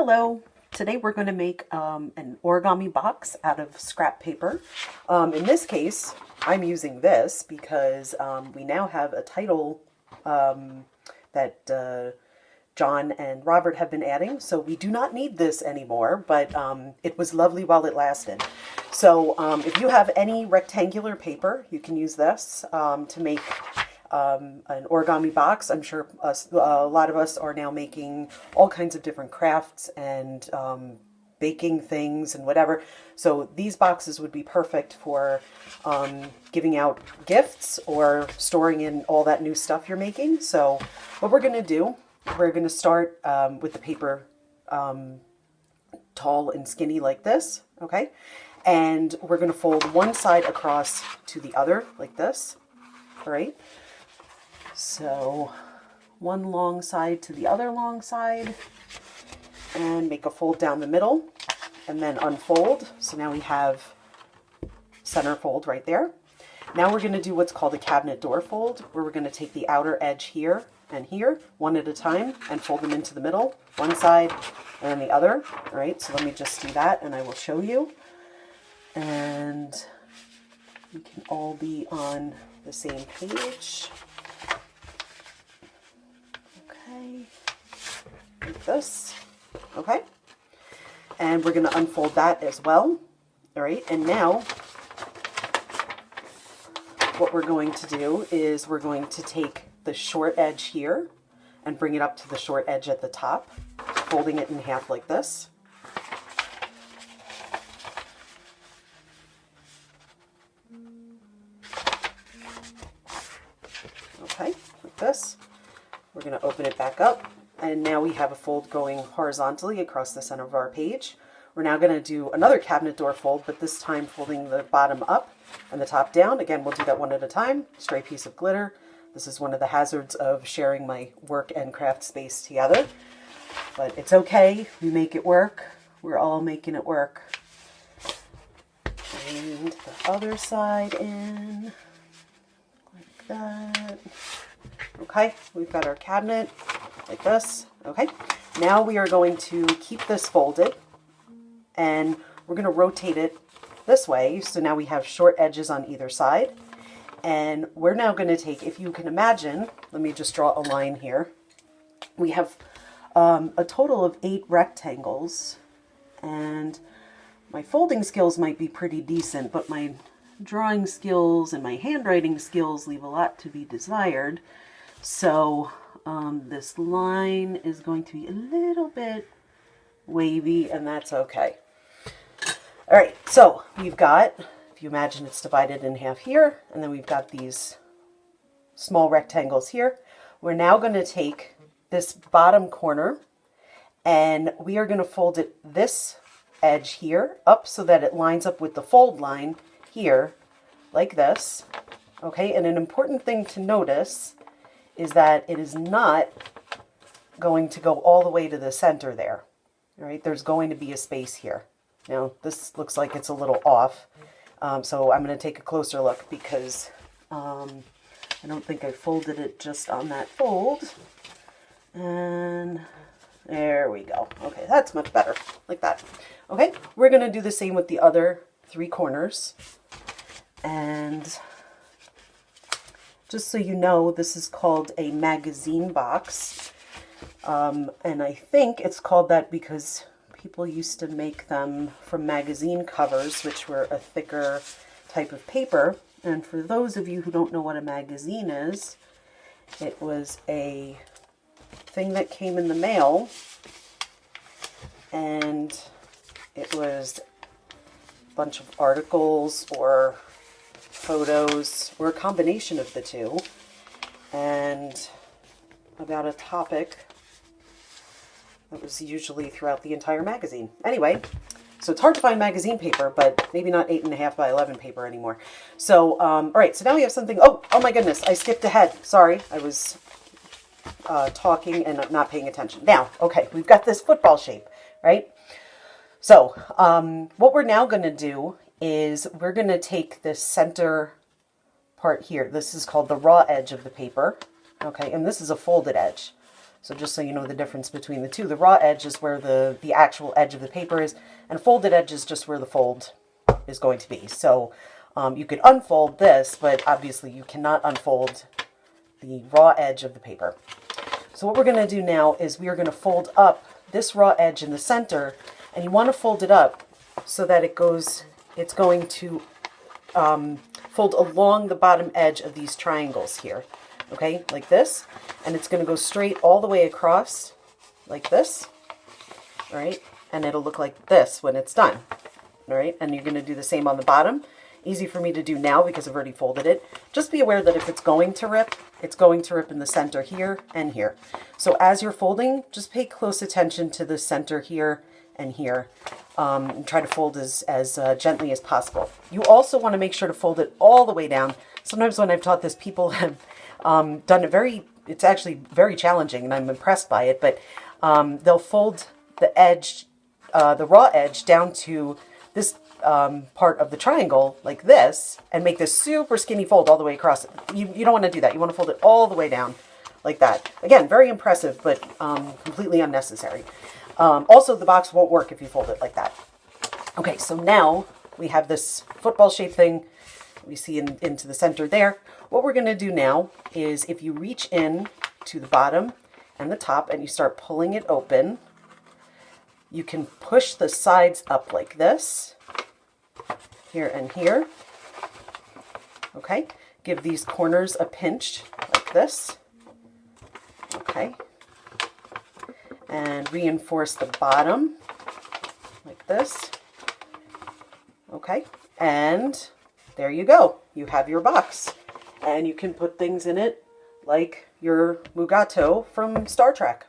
Hello! Today we're going to make an origami box out of scrap paper. In this case, I'm using this because we now have a title that John and Robert have been adding, so we do not need this anymore, but it was lovely while it lasted. So if you have any rectangular paper, you can use this to make an origami box. I'm sure a lot of us are now making all kinds of different crafts and baking things and whatever. So these boxes would be perfect for giving out gifts or storing in all that new stuff you're making. So what we're going to do, we're going to start with the paper tall and skinny like this, okay? And we're going to fold one side across to the other like this, all right? So one long side to the other long side, and make a fold down the middle, and then unfold. So now we have center fold right there. Now we're going to do what's called a cabinet door fold, where we're going to take the outer edge here and here, one at a time, and fold them into the middle, one side and then the other. All right, so let me just do that and I will show you. And we can all be on the same page. Like this, okay? And we're going to unfold that as well, all right? And now what we're going to do is we're going to take the short edge here and bring it up to the short edge at the top, folding it in half like this. Okay, like this. We're going to open it back up. And now we have a fold going horizontally across the center of our page. We're now going to do another cabinet door fold, but this time folding the bottom up and the top down. Again, we'll do that one at a time. Stray piece of glitter. This is one of the hazards of sharing my work and craft space together. But it's okay. We make it work. We're all making it work. And the other side in like that. Okay, we've got our cabinet like this. Okay, now we are going to keep this folded and we're going to rotate it this way. So now we have short edges on either side. And we're now going to take, if you can imagine, let me just draw a line here. We have a total of 8 rectangles, and my folding skills might be pretty decent, but my drawing skills and my handwriting skills leave a lot to be desired. So this line is going to be a little bit wavy, and that's okay. All right, so we've got, if you imagine it's divided in half here, and then we've got these small rectangles here. We're now going to take this bottom corner and we are going to fold it this edge here up so that it lines up with the fold line here like this. Okay, and an important thing to notice is that it is not going to go all the way to the center there. All right, there's going to be a space here. Now, this looks like it's a little off, so I'm going to take a closer look because I don't think I folded it just on that fold. And there we go. Okay, that's much better, like that. Okay, we're going to do the same with the other 3 corners. And just so you know, this is called a magazine box. And I think it's called that because people used to make them from magazine covers, which were a thicker type of paper. And for those of you who don't know what a magazine is, it was a thing that came in the mail, and it was a bunch of articles or photos, or a combination of the two, and about a topic that was usually throughout the entire magazine. Anyway, so it's hard to find magazine paper, but maybe not 8.5 by 11 paper anymore. So, all right, so now we have something. Oh my goodness, I skipped ahead. Sorry, I was talking and not paying attention. Now, okay, we've got this football shape, right? So, what we're now going to do is we're going to take this center part here. This is called the raw edge of the paper, okay, and this is a folded edge. So just so you know the difference between the two, the raw edge is where the actual edge of the paper is, and folded edge is just where the fold is going to be. So you could unfold this, but obviously you cannot unfold the raw edge of the paper. So what we're going to do now is we are going to fold up this raw edge in the center, and you want to fold it up so that it's going to fold along the bottom edge of these triangles here, okay, like this, and it's going to go straight all the way across like this, all right, and it'll look like this when it's done, all right, and you're going to do the same on the bottom. Easy for me to do now because I've already folded it. Just be aware that if it's going to rip, it's going to rip in the center here and here. So as you're folding, just pay close attention to the center here and here, and try to fold as gently as possible. You also want to make sure to fold it all the way down. Sometimes when I've taught this, people have done it it's actually very challenging, and I'm impressed by it, but they'll fold the edge, the raw edge, down to this part of the triangle like this, and make this super skinny fold all the way across. You don't want to do that. You want to fold it all the way down like that. Again, very impressive, but completely unnecessary. Also, the box won't work if you fold it like that. Okay, so now we have this football shaped thing we see into the center there. What we're going to do now is if you reach in to the bottom and the top and you start pulling it open, you can push the sides up like this, here and here. Okay, give these corners a pinch like this. Okay, and reinforce the bottom like this. Okay, and there you go. You have your box, and you can put things in it like your Mugato from Star Trek.